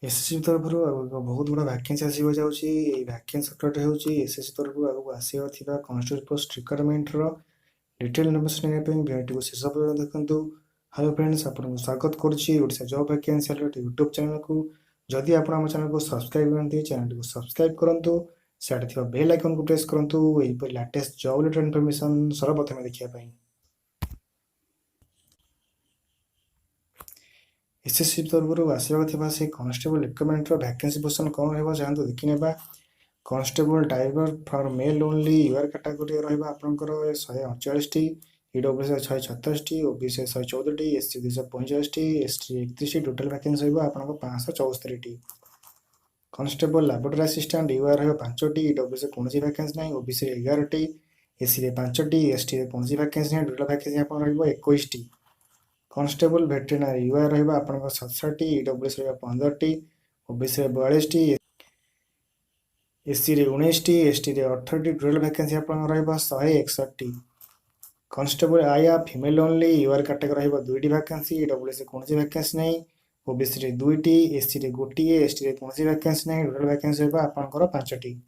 SSC तरफ बहुत गुड़ा भैकेन्सी आसवा जाऊँगी। भैकेन्सी सेक्टरटे हूँ एसएससी तरफ आगे आसवा कॉन्स्टेबल पोस्ट रिक्वायरमेंटर डिटेल इनफर्मेशन भिडियो को शेष पर्यटन देखूँ। हेलो फ्रेंड्स, आपको स्वागत करुच्ची Odisha job vacancy YouTube channel को। जदि आप चैनल को सब्सक्राइब करते चैनल को सब्सक्राइब करूँ, सियाड़े बेल आइकन को प्रेस करूँ लेटेस्ट जॉब रिलेटेड इनफर्मेशन सर्वप्रथम देखापी। एसएससी तरफ आसवा से कॉन्स्टेबल रिक्वायरमेंटर वैकेंसी पोजिशन कौन रहा चाहूँ देखने। Constable driver for male only UR category रहा 148, EWS 136, OBC 114, SC 245, ST 31, total vacancy रहा 574। कॉन्स्टेबल लैबोरेटरी असिस्टेंट यूआर रहा 5टी, ईडब्ल्यूएस कौन वैकेंसी ना, ओबीसी 11टी, एससी 5टी, एसटी कौन वैकेंसी ना, टोटाल वैकेंसी आप 21टी। कॉन्स्टेबल वेटेरिनरी यूआर रहा 67टी, ईडब्ल्यूएस 15टी, ओबीसी 42टी, एससी 19टी, एसटी 18टी, टोटाल वैकेंसी आप 161टी। कॉन्स्टेबल आया फीमेल ओनली यूआर कैटेगोरी रहा 2टी वैकेंसी, ईडब्ल्यूएस कौन वैकेंसी ना, ओबीसी 2टी, एससी गोटे, एसटी कौन वैकेंसी ना, टोटाल वैकेंसी रहा आपंकर 5टी।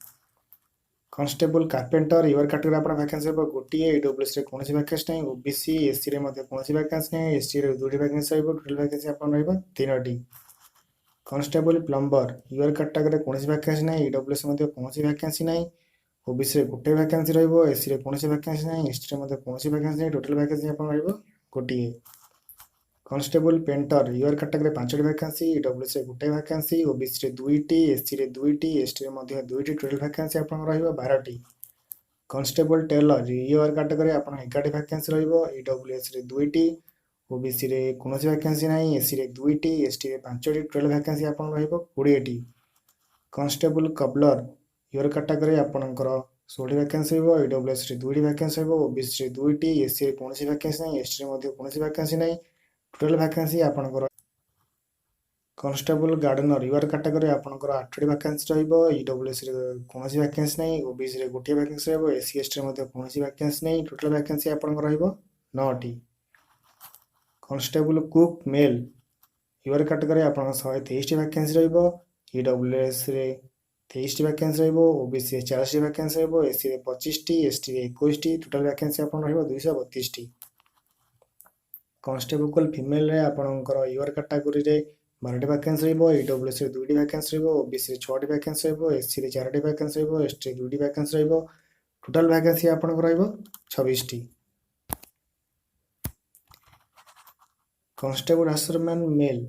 कॉन्स्टेबल कार्पेंटर यूआर कैटेगोरी आप वैकेंसी रहा गोटे, ईडब्ल्यूएस कौन वैकेंसी ना, ओबीसी एससी कौन वैकेंसी ना, एसटी 2टी वैकेंसी रहा टोटाल वैकेंसी आप 3टी। कॉन्स्टेबल प्लम्बर यूआर कैटेगोरी कौन वैकेंसी ना, ईडब्ल्यूएस कौन वैकेंसी ना, ओबीसी गोटे वैकेंसी रहा, एससी कौन वैकेंसी ना, एसटी कौन वैकेंसी ना, टोटाल वैकेंसी आप गोटे। कॉन्स्टेबल पेंटर यूआर कैटेगोरी 5टी वैकेंसी, ईडब्ल्यूएस गोटे वैकेंसी, ओबीसी 2टी, एससी 2टी, एसटी 2टी, टोटाल वैकेंसी आप 12टी। कॉन्स्टेबल टेलर यूआर कैटेगोरी आप 11टी वैकेंसी रहा, ईडब्ल्यूएस 2टी, ओबीसी कौन वैकेंसी ना, एससी 2टी, एसटी 5टी, टोटाल वैकेंसी आप 20टी। कॉन्स्टेबल कबलर यूआर कैटेगोरी आपंकर 16टी वैकेंसी रहा, ईडब्ल्यूएस 2टी वैकेंसी रहा, ओबीसी 2टी, एससी कौन वैकेंसी ना, एसटी कौन वैकेंसी ना, टोटाल वैकेंसी आपंकर। कॉन्स्टेबल गार्डनर यूआर कैटेगोरी आपंकर 8टी वैकेंसी रहा, ईडब्ल्यूएस कौन वैकेंसी ना, ओबीसी गोटे वैकेंसी रहा, एससी एसटी कौन वैकेंसी ना, टोटाल वैकेंसी आपंकर 9टी। Constable cook male UR category आप 123टी वैकेंसी रहा, ईडब्ल्यूएस 23टी वैकेंसी रहा, ओबीसी 84टी वैकेंसी रहा, एससी 25टी, एसटी 21टी, टोटाल वैकेंसी आप 232टी। कॉन्स्टेबल फीमेल आपंकर यूआर कैटेगोरी 12टी वैकेंसी रहा, ईडब्ल्यूएस 2टी वैकेंसी रहा, ओबीसी 6टी वैकेंसी रहा, एससी 4टी वैकेंसी रहा, एसटी 2टी वैकेंसी रहा, टोटाल वैकेंसी आपंकर 26टी। Constable washerman male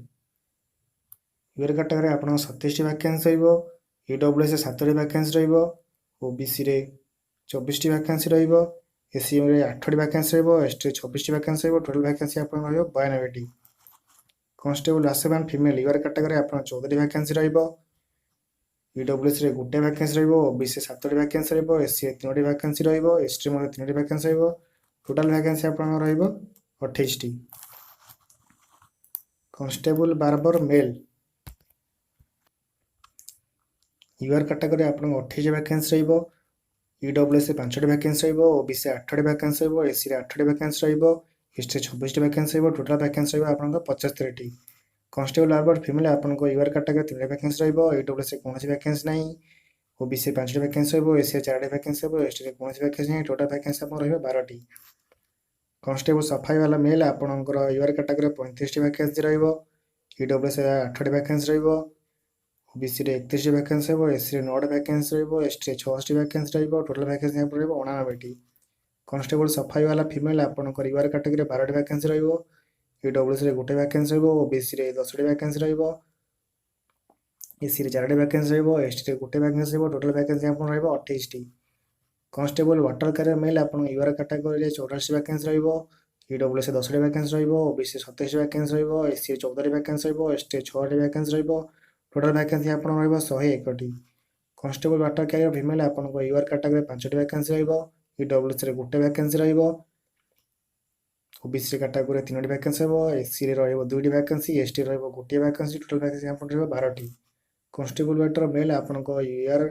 UR category आप 27टी वैकेंसी रहा, ईडब्ल्यूएस 7टी वैकेंसी रहा, ओबीसी 24टी वैकेंसी रहा, एससी 8टी वैकेंसी रहा, एसटी 26टी वैकेंसी रहा, टोटाल वैकेंसी आप 92टी। Constable washerman female UR category आप 14टी वैकेंसी रहा, ईडब्ल्यूएस गोटे वैकेंसी रहा, ओबीसी 7टी वैकेंसी रहा, एससी 3टी वैकेंसी रहा, एसटी 3टी वैकेंसी रहा, टोटाल वैकेंसी आप 28टी। Constable barber male UR category आप 28 वैकेंसी रहा, ईडब्ल्यूएस 5टी वैकेंसी रहा, ओबीसी 8टी वैकेंसी रहा, एससी 8टी वैकेंसी रहा, एसटी 26टी वैकेंसी रहा, टोटाल वैकेंसी रहा आप 75टी। कॉन्स्टेबल बार्बर फीमेल आपको यूआर कैटेगोरी 3टी वैकेंसी रहा, ईडब्ल्यूएस कौन वैकेंसी ना, ओबीसी 5टी वैकेंसी रहा, एससी 4टी वैकेंसी रहा, एसटी कौन वैकेंसी ना, टोटाल वैकेंसी आप 12टी। कॉन्स्टेबल सफाई वाला मेल आपंकर यूआर कैटेगोरी 35टी वैकेंसी रहा, ईडब्ल्यूएस 8टी वैकेंसी रहा, ओबीसी 31टी वैकेंसी रहा, एससी 9टी वैकेंसी रहा, एसटी 66टी वैकेंसी रहा, टोटाल वैकेंसी आप 99टी। कॉन्स्टेबल सफाई वाला फीमेल आपंकर यूआर कैटेगोरी 12टी वैकेंसी रहा, ईडब्ल्यूएस गोटे वैकेंसी रहा, ओबीसी 10टी वैकेंसी रहा, एससी 4टी वैकेंसी रहा, एसटी गोटे वैकेंसी रहा, टोटाल वैकेंसी आप 28टी। कॉन्स्टेबल वाटर कैरियर मेल आप यूआर कैटेगोरी 84टी वैकेंसी रहा, ईडब्ल्यूएस 10टी वैकेंसी रहा, ओबीसी 27टी वैकेंसी रहा, एससी 14टी वैकेंसी रहा, एसटी 6टी वैकेंसी रहा, टोटाल वैकेंसी आप 101टी। कॉन्स्टेबल वाटर कैरियर फीमेल आपको यूआर कैटेगोरी 5टी वैकेंसी रहा, ईडब्ल्यूएस गोटे वैकेंसी रहा, ओबीसी कैटेगोरी 3टी वैकेंसी रहा, एससी 2टी वैकेंसी, एसटी गोटे वैकेंसी, टोटाल वैकेंसी आप 12टी। कॉन्स्टेबल वेटर मेल आपको यूआर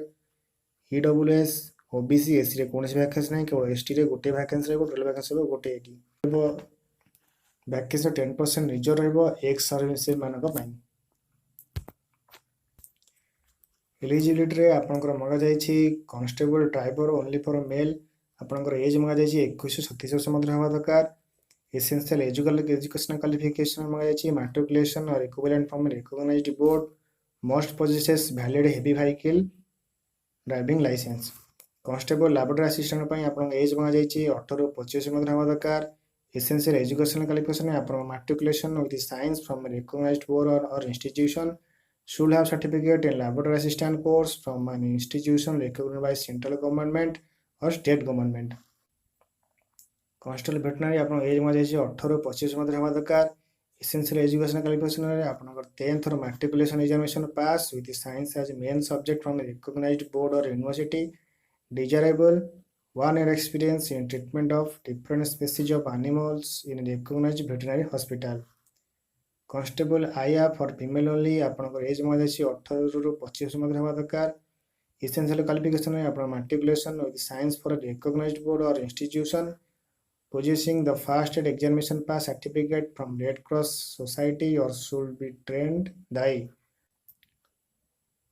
ईडब्ल्यूएस ओबीसी एससी कौन वैकेंसी ना, केवल एसटी गोटे वैकेंसी रहा, टोटाल वैकेंसी गोटे। वैकेंसी 10% रिजर्व रहा एक्स सर्विस मानक। एलिजिबिलिटी रे आपनकर मगा जायछि constable driver only for male आपनकर एज मगा जायछि 21 37 वर्ष मध्य हवा दरकार एसेंशियल एजुकेशनल क्वालिफिकेशन मगा जायछि matriculation or equivalent from recognised board must possesses valid heavy vehicle driving licence constable laboratory assistant पई आपन एज मगा जायछि 18 ରୁ 25 मध्य हवा दरकार एसेंशियल एजुकेशनल क्वालिफिकेशन आपन matriculation with science from recognised board or institution should have certificate in laboratory assistant course from an institution recognized by central government or state government. Constable veterinary आपन as में जायछि 18 ରୁ 25 मध्य हवा दरकार essential education qualification रे आपनकर 10th और matriculation examination pass with science as main subject from a recognized board or university desirable 1 year experience in treatment of different species of animals in a recognized veterinary hospital. Constable आईआ for female only आपनकर age मगा जायछि 18 ରୁ 25 मध्य हवा दरकार essential qualification आपन matriculation with science for recognised board or institution possessing the first aid examination pass certificate from Red Cross Society or should be trained by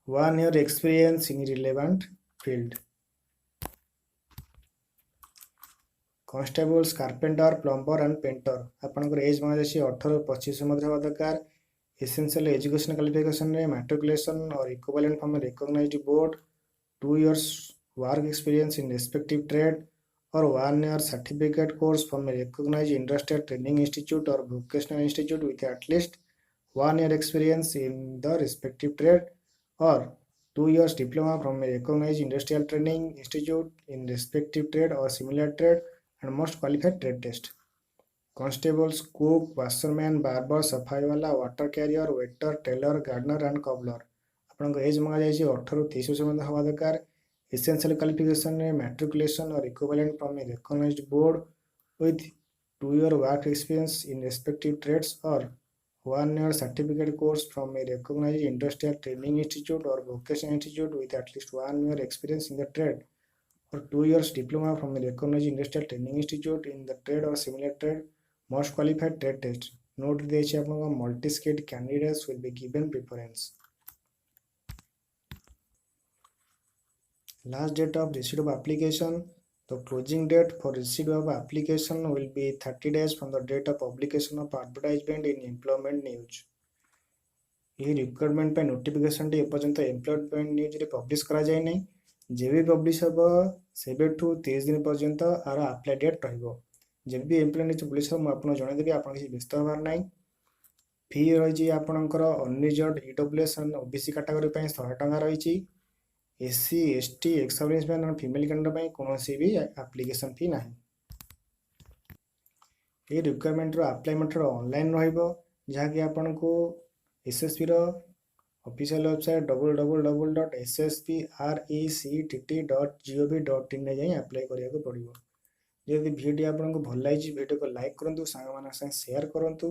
1 year experience in relevant field. Constables, carpenter, plumber and painter आपनकर age मगा जायछि 18 ରୁ 25 मध्य हवा दरकार essential education qualification रे matriculation or equivalent from a recognized board 2 years work experience in respective trade or 1 year certificate course from a recognized industrial training institute or vocational institute with at least 1 year experience in the respective trade or 2 years diploma from a recognized industrial training institute in respective trade or similar trade and most qualified trade test. Constables, cook, washerman, barber, सफाई वाला, water carrier, waiter, tailor, gardener and cobbler आपन as मगा जायछि 18 ରୁ 23 वर्ष मध्य हवा दरकार essential qualification रे matriculation or equivalent from a recognized board with 2 year work experience in respective trades or 1 year certificate course from a recognized industrial training institute or vocational institute with at least 1 year experience in the trade or 2 years diploma from a recognized industrial training institute in the trade or similar trade most qualified trade test. Note ଦେଇଛି ଆପଣଙ୍କ multi skilled candidates will be given preference. Last date of receipt of application. The closing date for receipt of application will be 30 days from the date of publication of advertisement in employment news. ଏହି recruitment ପାଇଁ ନୋଟିଫିକେସନଟି ଏପର୍ଯ୍ୟନ୍ତ employment ନ୍ୟୁଜରେ publish କରାଯାଇ ନାହିଁ ଯେବେ publish ହେବ ସେବେଠୁ 30 ଦିନ ପର୍ଯ୍ୟନ୍ତ ଆର ଆପ୍ଲାଏ ଡେଟ୍ ରହିବ ଯେବେ ବି ଏମ୍ପ୍ଲୟ ନ୍ୟୁଜ ପବ୍ଲିଶ ହେବ ମୁଁ ଆପଣଙ୍କୁ ଜଣାଇଦେବି ଆପଣ କିଛି ବ୍ୟସ୍ତ ହେବାର ନାହିଁ ଫି ରହିଛି ଆପଣଙ୍କର ଅନରିଜର୍ଭଡ ଇଡବ୍ଲ୍ୟୁଏସ୍ ଓବିସି କାଟାଗୋରୀ ପାଇଁ 100 ଟଙ୍କା ରହିଛି ଏସସି ଏସଟି ଏକ୍ସ ସର୍ଭିସମ୍ୟାନ୍ ଏବଂ ଫିମେଲ କ୍ୟାଣ୍ଡିଡେଟ୍ ପାଇଁ କୌଣସି ବି ଆପ୍ଲିକେସନ ଫି ନାହିଁ ଏହି ରିକ୍ୱାରମେଣ୍ଟର ଆପ୍ଲାଏ ମେଥଡ ଅନଲାଇନ୍ ରହିବ ଯାହାକି ଆପଣଙ୍କୁ एसएसपी रो ऑफिशियल वेबसाइट www.ssprectt.gov.in रे जाई अप्लाई करिया को पड़िबो जदि वीडियो आपनको भल लागिछि वीडियो को लाइक करंतु सांग मानक संग शेयर करंतु